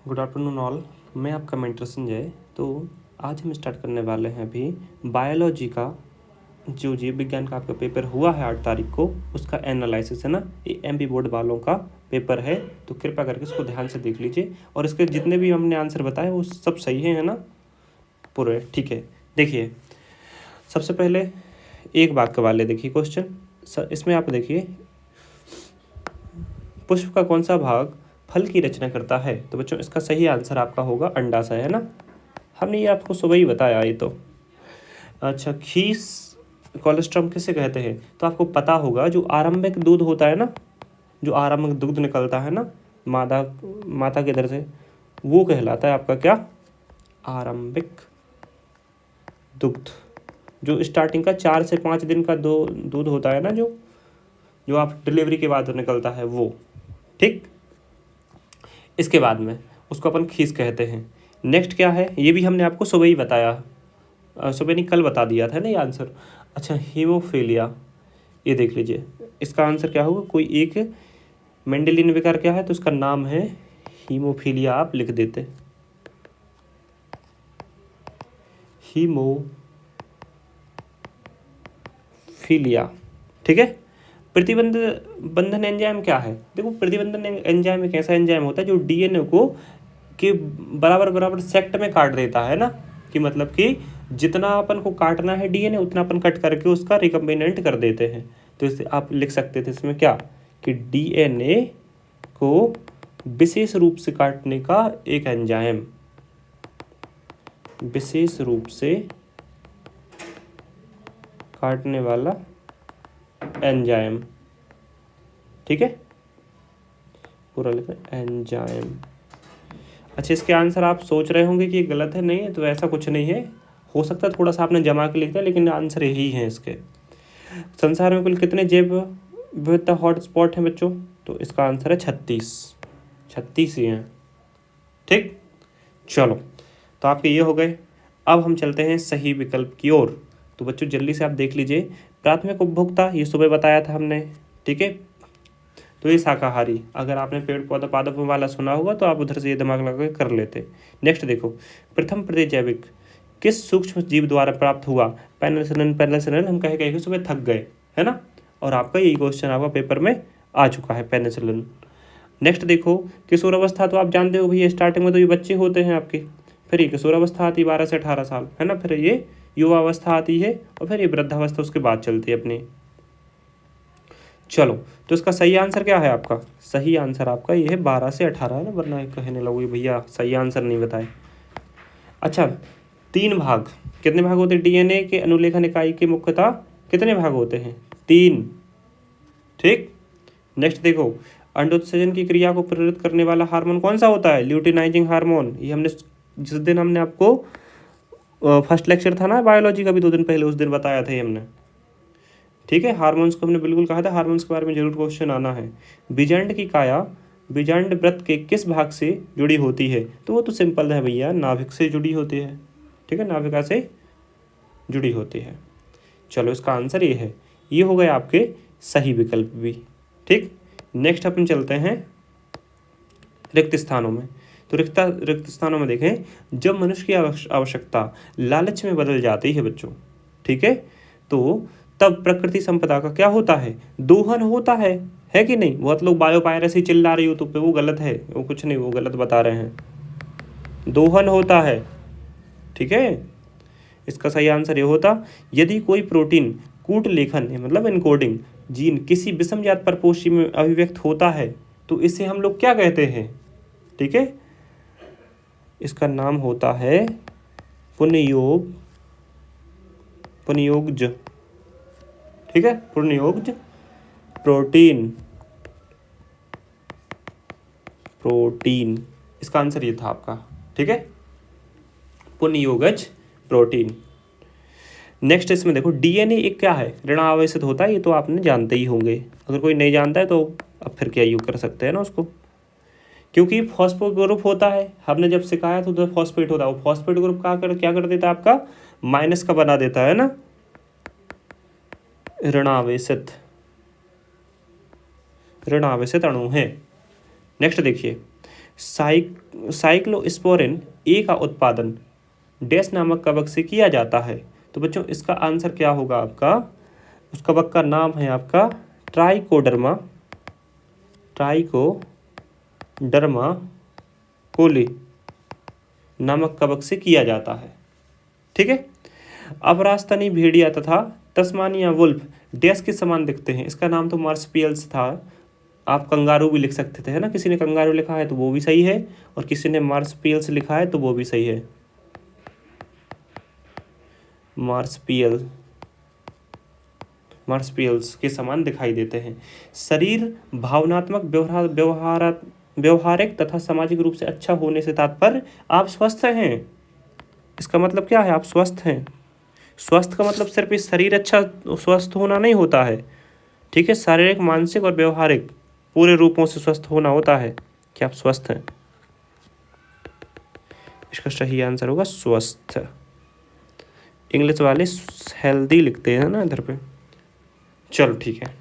Good afternoon all. मैं आपका mentor Sanjay. तो आज हम स्टार्ट करने वाले हैं अभी बायोलॉजी का जो जीव विज्ञान का आपका पेपर हुआ है 8 तारीख को, उसका एनालिसिस है ना। ये एमपी बोर्ड वालों का पेपर है, तो कृपया करके इसको ध्यान से देख लीजिए। और इसके जितने भी हमने आंसर बताए वो सब सही है ना, पूरे ठीक है। देखिए सबसे पहले एक वाक्य वाले देखिए क्वेश्चन। इसमें आप देखिए पुष्प का कौन सा भाग फल की रचना करता है। तो बच्चों इसका सही आंसर आपका होगा अंडाशय, है ना। हमने ये आपको सुबह ही बताया ये तो। अच्छा, खीस कोलेस्ट्रम किसे कहते हैं। तो आपको पता होगा जो आरंभिक दूध होता है ना, जो आरंभिक दूध निकलता है ना माता के इधर से, वो कहलाता है आपका क्या, आरंभिक दुग्ध। जो स्टार्टिंग का 4 से 5 दिन का दूध होता है ना, जो आप डिलीवरी के बाद निकलता है वो, ठीक। इसके बाद में उसको अपन खीस कहते हैं। नेक्स्ट क्या है, ये भी हमने आपको सुबह ही बताया, सुबह नहीं कल बता दिया था ना ये आंसर। अच्छा, हीमोफीलिया, ये देख लीजिए इसका आंसर क्या होगा। कोई एक मेंडेलियन विकार क्या है, तो उसका नाम है हीमोफीलिया, आप लिख देते हीमोफीलिया, ठीक है। प्रतिबंध बंधन एंजाइम क्या है। देखो प्रतिबंधन एंजाइम एक ऐसा एंजाइम होता है जो डीएनए को के बराबर बराबर सेक्ट में काट देता है ना, कि मतलब कि जितना अपन को काटना है डीएनए उतना अपन कट करके उसका रिकम्बिनेंट कर देते हैं। तो इसे आप लिख सकते थे इसमें क्या, कि डीएनए को विशेष रूप से काटने का एक एंजाइम, विशेष रूप से काटने वाला एंजाइम, ठीक है, पूरा लिखा एंजाइम। अच्छा, इसके आंसर आप सोच रहे होंगे कि ये गलत है, नहीं है, तो ऐसा कुछ नहीं है। हो सकता है थोड़ा सा आपने जमा के लिखा है, लेकिन आंसर यही है इसके। संसार में कुल कितने जैव विविधता हॉटस्पॉट हैं बच्चों, तो इसका आंसर है 36 ही हैं, ठीक। चलो, तो आपके ये हो गए। अब हम चलते हैं सही विकल्प की ओर। तो बच्चों जल्दी से आप देख लीजिए, प्राथमिक उपभोक्ता ये सुबह बताया था हमने, ठीक है। तो ये शाकाहारी, अगर आपने पेड़ पौधा पादप वाला सुना होगा तो आप उधर से ये दिमाग लगा के कर लेते। नेक्स्ट देखो, प्रथम प्रतिजैविक किस सूक्ष्म जीव द्वारा प्राप्त हुआ। पेनिसिलिन हम कहे कहे सुबह थक गए, है ना। और आपका यही क्वेश्चन आपका पेपर में आ चुका है, पेनिसिलिन। नेक्स्ट देखो, किशोरावस्था तो आप जानते हो भैया, स्टार्टिंग में तो ये बच्चे होते हैं आपके, फिर ये किशोरावस्था आती है 12 से 18 साल, है ना, फिर ये युवावस्था आती है, और फिर ये वृद्धावस्था उसके बाद चलती है अपनी। चलो, तो इसका सही आंसर क्या है आपका, सही आंसर आपका ये है 12 से 18 है ना, वरना कहने लगोगे भैया सही आंसर नहीं बताए। अच्छा, 3 भाग, कितने भाग होते हैं डीएनए के अनुलेखन इकाई के, मुख्यतः कितने भाग होते हैं, 3, ठीक। नेक्स्ट देखो, अंडोत्सर्जन की क्रिया को प्रेरित करने वाला हार्मोन कौन सा होता है, ल्यूटिनाइजिंग हार्मोन। ये हमने जिस दिन हमने आपको फर्स्ट लेक्चर था ना बायोलॉजी का भी 2 दिन पहले, उस दिन बताया था ये हमने, ठीक है। हार्मोन्स को हमने बिल्कुल कहा था, हार्मोन्स के बारे में जरूर क्वेश्चन आना है। बीजांड की काया बीजांड व्रत के किस भाग से जुड़ी होती है, तो वो तो सिंपल है भैया, नाभिक से जुड़ी होती है, ठीक है, नाभिका से जुड़ी होती है। चलो, इसका आंसर ये है, ये हो गए आपके सही विकल्प भी, ठीक। नेक्स्ट अपन चलते हैं रिक्त स्थानों में। तो रिक्त स्थानों में देखें, जब मनुष्य की आवश्यकता लालच में बदल जाती है बच्चों, ठीक है, तो तब प्रकृति संपदा का क्या होता है, दोहन होता है कि नहीं। बहुत लोग बायोपायरेसी चिल्ला रहे यूट्यूब पे, वो गलत है, वो कुछ नहीं, वो गलत बता रहे हैं, दोहन होता है, ठीक है। इसका सही आंसर ये होता, यदि कोई प्रोटीन कूट लेखन मतलब इनकोडिंग जीन किसी विषम जात परपोषी में अभिव्यक्त होता है, तो इसे हम लोग क्या कहते हैं, ठीक है। इसका नाम होता है पुनयोगज, ठीक है, पुनयोगज प्रोटीन। इसका आंसर ये था आपका, ठीक है, पुनयोगज प्रोटीन। नेक्स्ट इसमें देखो, डीएनए एक क्या है, ऋणावेशित होता है, ये तो आपने जानते ही होंगे। अगर कोई नहीं जानता है तो अब फिर क्या यूज कर सकते हैं ना उसको, क्योंकि फॉस्फो ग्रुप होता है, हमने जब सिखाया था तो फॉस्फेट होता है, वो फॉस्फेट ग्रुप क्या कर देता है आपका, माइनस का बना देता है ना, ऋणावेशित अणु है। नेक्स्ट देखिए, साइक्लोस्पोरिन ए का उत्पादन डैश नामक कवक से किया जाता है। तो बच्चों इसका आंसर क्या होगा आपका, उस कवक का नाम है आपका ट्राइकोडर्मा कोली नामक कवक से किया जाता है। ठीक है। अपरास्तनी भेड़िया तथा तस्मानिया वुल्फ डैश के समान दिखते हैं। इसका नाम तो मार्सपियल्स था। आप कंगारू भी लिख सकते थे, है ना। किसी ने कंगारू लिखा है तो वो भी सही है, और किसी ने मार्सपियल्स लिखा है तो वो भी सही है। मार्सपियल्स के समान दिखाई देते हैं। शरीर भावनात्मक व्यवहारिक तथा सामाजिक रूप से अच्छा होने से तात्पर्य आप स्वस्थ हैं। इसका मतलब क्या है, आप स्वस्थ हैं। स्वस्थ का मतलब सिर्फ इस शरीर अच्छा स्वस्थ होना नहीं होता है। ठीक है, शारीरिक, मानसिक और व्यवहारिक पूरे रूपों से स्वस्थ होना होता है कि आप स्वस्थ हैं। इसका सही आंसर होगा स्वस्थ। इंग्लिश वाले हेल्दी लिखते हैं ना इधर पे। चलो ठीक है,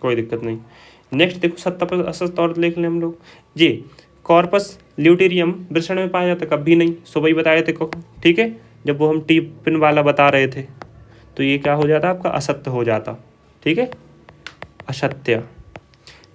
कोई दिक्कत नहीं। नेक्स्ट देखो 70% और देख लें हम लोग जी। कॉर्पस ल्यूटेरियम वृषण में पाया जाता है, कभी नहीं, सुबह ही बताए थे। ठीक है, जब वो हम टिफिन वाला बता रहे थे तो ये क्या हो जाता आपका, असत्य हो जाता। ठीक है, असत्य।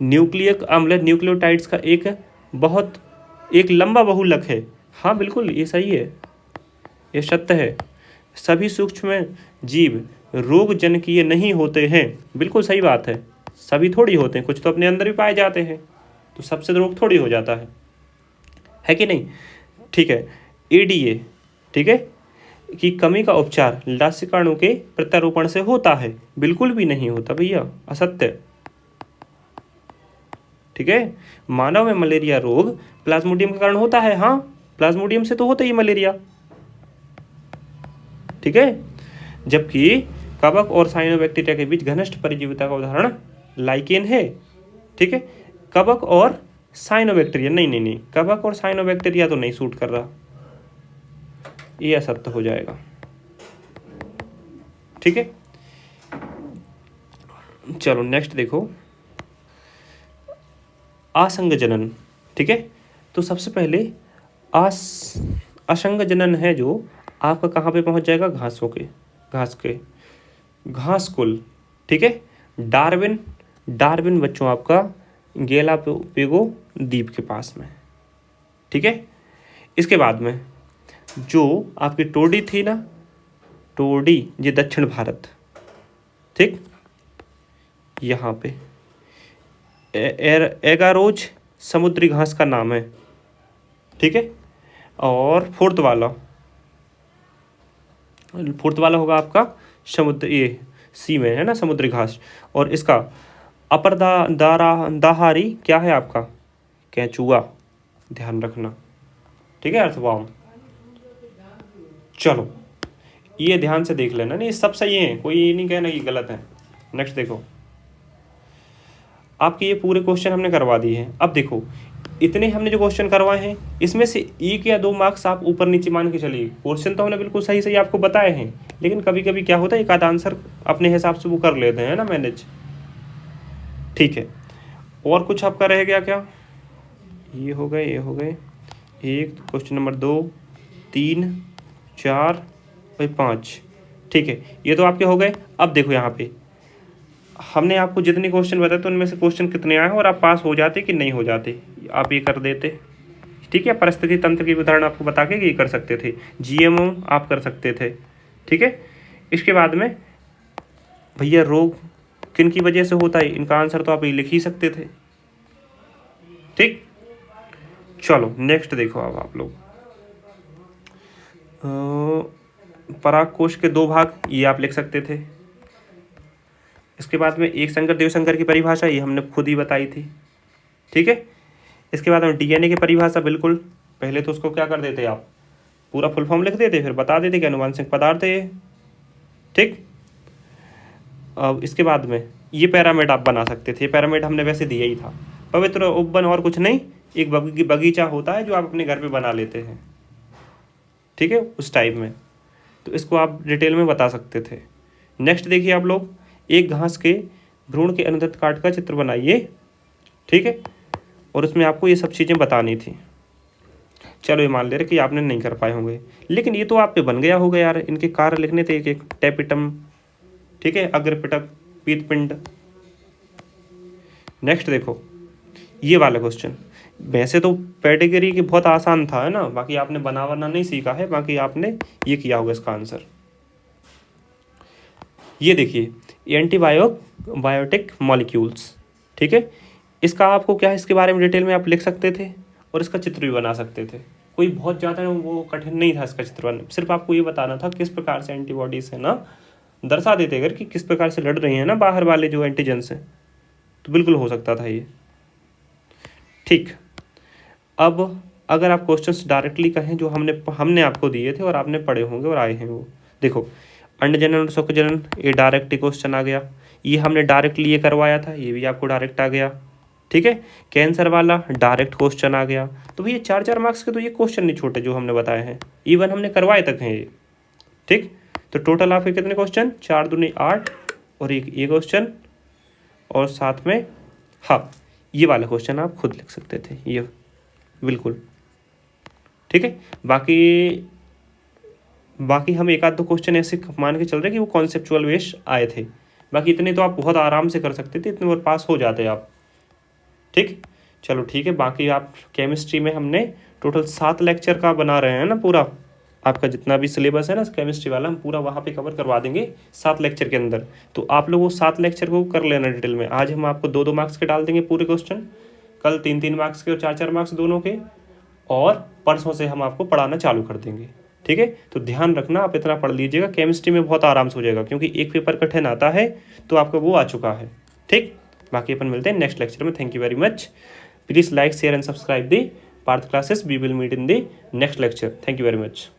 न्यूक्लियक अम्ल न्यूक्लियोटाइड्स का एक लंबा बहुलक है। हाँ बिल्कुल ये सही है, ये सत्य है। सभी सूक्ष्म जीव रोग जनकीय नहीं होते हैं। बिल्कुल सही बात है, सभी थोड़ी होते हैं, कुछ तो अपने अंदर भी पाए जाते हैं, तो सबसे रोग थोड़ी हो जाता है कि नहीं। ठीक है, एडीए ठीक है कि कमी का उपचार लासिकाणु के प्रत्यारोपण से होता है। बिल्कुल भी नहीं होता भैया, असत्य। ठीक है, मानव में मलेरिया रोग प्लाज्मोडियम के कारण होता है। हाँ, प्लाज्मोडियम से तो होता ही मलेरिया। ठीक है, जबकि कवक और साइनोबैक्टीरिया के बीच घनिष्ठ परजीविता का उदाहरण लाइकेन है। ठीक है, कवक और साइनोबैक्टीरिया नहीं, कवक और साइनोबैक्टीरिया तो नहीं सूट कर रहा, ये असत्य हो जाएगा। ठीक है, चलो नेक्स्ट देखो, आसंग जनन। ठीक है, तो सबसे पहले असंग जनन है जो आपका कहाँ पे पहुँच जाएगा, घास कुल। ठीक है, डार्विन बच्चों आपका गैलापेगो द्वीप के पास में। ठीक है, इसके बाद में जो आपकी टोडी थी ना, टोडी ये दक्षिण भारत। ठीक, यहाँ पे एगारोज समुद्री घास का नाम है। ठीक है, और फोर्थ वाला होगा आपका समुद्र, ये सी में है ना समुद्री घास। और इसका अपर दाहारी क्या है आपका, केंचुआ, ध्यान रखना। ठीक है, अर्थवाम। चलो ये ध्यान से देख लेना, नहीं सब सही है, कोई ये नहीं कहना कि गलत है। नेक्स्ट देखो, आपके ये पूरे क्वेश्चन हमने करवा दिए हैं। अब देखो इतने हमने जो क्वेश्चन करवाए हैं, इसमें से 1 या 2 मार्क्स आप ऊपर नीचे मान के चलिए। क्वेश्चन तो हमने बिल्कुल सही आपको बताए हैं, लेकिन कभी कभी क्या होता है, एक आधा आंसर अपने हिसाब से वो कर लेते हैं ना मैनेज। ठीक है, और कुछ आपका रह गया क्या, ये हो गए 1 क्वेश्चन नंबर 2 3 4 और 5। ठीक है, ये तो आपके हो गए। अब देखो यहाँ पे हमने आपको जितने क्वेश्चन बताए तो उनमें से क्वेश्चन कितने आए और आप पास हो जाते कि नहीं हो जाते, आप ये कर देते। ठीक है, परिस्थिति तंत्र की उदाहरण आपको बता के ये कर सकते थे, जीएमओ आप कर सकते थे। ठीक है, इसके बाद में भैया रोग किन की वजह से होता है, इनका आंसर तो आप ये लिख ही सकते थे। ठीक, चलो नेक्स्ट देखो। अब आप लोग पराग कोश के 2 भाग, ये आप लिख सकते थे। इसके बाद में एक शंकर देव शंकर की परिभाषा, ये हमने खुद ही बताई थी। ठीक है, इसके बाद में डीएनए की परिभाषा, बिल्कुल पहले तो उसको क्या कर देते आप, पूरा फुल फॉर्म लिख देते, फिर बता देते कि अनुवांशिक पदार्थ है। ठीक, अब इसके बाद में ये पैरामिड आप बना सकते थे। पैरामिड हमने वैसे दिया ही था, पवित्र उपवन और कुछ नहीं, एक बगीचा होता है जो आप अपने घर पे बना लेते हैं। ठीक है, उस टाइप में, तो इसको आप डिटेल में बता सकते थे। नेक्स्ट देखिए आप लोग, एक घास के भ्रूण के अनुदैर्ध्य काट का चित्र बनाइए। ठीक है, और उसमें आपको ये सब चीज़ें बतानी थी। चलो ये मान ले रहे कि आपने नहीं कर पाए होंगे, लेकिन ये तो आप पे बन गया होगा यार। इनके कार्य लिखने थे एक एक, टेपिटम, ठीक है, अग्रपिटक, पीतपिंड। नेक्स्ट देखो ये वाला क्वेश्चन, वैसे तो कैटेगरी की बहुत आसान था, है ना, बाकी आपने बना वरना नहीं सीखा है, बाकी आपने ये किया होगा इसका आंसर। ये देखिए एंटीबायोटिक मॉलिक्यूल्स, ठीक है, इसका आपको क्या है, इसके बारे में डिटेल में आप लिख सकते थे और इसका चित्र भी बना सकते थे। कोई बहुत ज़्यादा वो कठिन नहीं था इसका चित्र बनाना, सिर्फ आपको ये बताना था किस प्रकार से एंटीबॉडीज है ना दर्शा देते अगर कि किस प्रकार से लड़ रही हैं ना बाहर वाले जो एंटीजेंस हैं, तो बिल्कुल हो सकता था ये। ठीक, अब अगर आप क्वेश्चंस डायरेक्टली कहें जो हमने आपको दिए थे और आपने पढ़े होंगे और आए हैं, वो देखो अंडजनन और शुक्रजनन, ये डायरेक्ट क्वेश्चन आ गया, ये हमने डायरेक्टली ये करवाया था, ये भी आपको डायरेक्ट आ गया, ठीक है। कैंसर वाला डायरेक्ट क्वेश्चन आ गया। तो भैया 4-4 मार्क्स के तो ये क्वेश्चन नहीं छोटे जो हमने बताए हैं, इवन हमने करवाए तक हैं ये, ठीक। तो टोटल आपके कितने क्वेश्चन, 4 दूनी 8 और एक ये क्वेश्चन, और साथ में हाँ ये वाला क्वेश्चन आप खुद लिख सकते थे, ये बिल्कुल ठीक है। बाकी हम एक आध दो क्वेश्चन ऐसे मान के चल रहे कि वो कॉन्सेप्चुअल बेस आए थे, बाकी इतने तो आप बहुत आराम से कर सकते थे, इतने बार पास हो जाते आप, ठीक। चलो ठीक है, बाकी आप केमिस्ट्री में हमने टोटल 7 लेक्चर का बना रहे हैं ना, पूरा आपका जितना भी सिलेबस है ना केमिस्ट्री वाला हम पूरा वहाँ पे कवर करवा देंगे 7 लेक्चर के अंदर। तो आप लोग वो 7 लेक्चर को कर लेना डिटेल में। आज हम आपको 2-2 मार्क्स के डाल देंगे पूरे क्वेश्चन, कल 3-3 मार्क्स के और 4-4 मार्क्स दोनों के, और परसों से हम आपको पढ़ाना चालू कर देंगे, ठीक है। तो ध्यान रखना, आप इतना पढ़ लीजिएगा, केमिस्ट्री में बहुत आराम से हो जाएगा, क्योंकि एक पेपर कठिन आता है तो आपका वो आ चुका है, ठीक। बाकी अपन मिलते हैं नेक्स्ट लेक्चर में। Thank you very much. Please like share and subscribe the Parth classes. We will meet in the next lecture. Thank you very much.